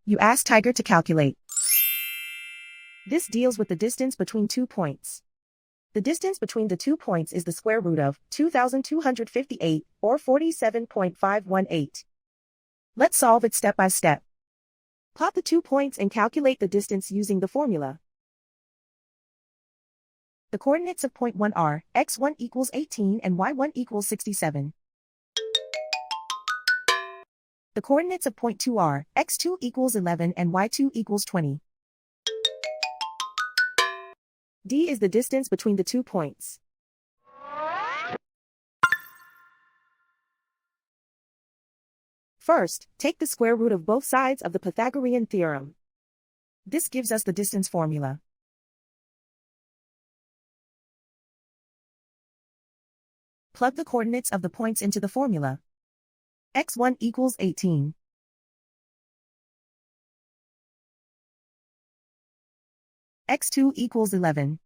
You ask Tiger to calculate. This deals with the distance between 2 points. The distance between the 2 points is the square root of 2,258, or 47.518. Let's solve it step by step. Plot the 2 points and calculate the distance using the formula. The coordinates of point 1 are x1 equals 18 and y1 equals 67. The coordinates of point 2 are x2 equals 11 and y2 equals 20. D is the distance between the 2 points. First, take the square root of both sides of the Pythagorean theorem. This gives us the distance formula. Plug the coordinates of the points into the formula. x1 equals 18. x2 equals 11.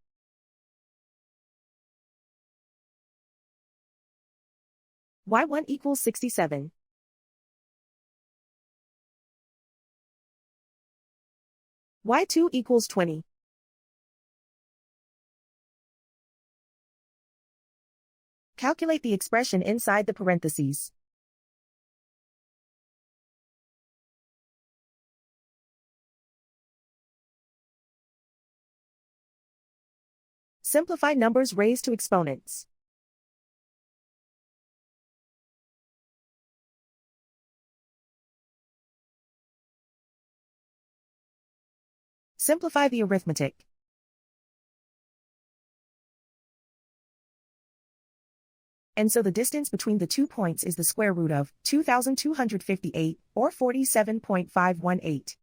y1 equals 67. y2 equals 20. Calculate the expression inside the parentheses. Simplify numbers raised to exponents. Simplify the arithmetic. And so the distance between the 2 points is the square root of 2,258, or 47.518.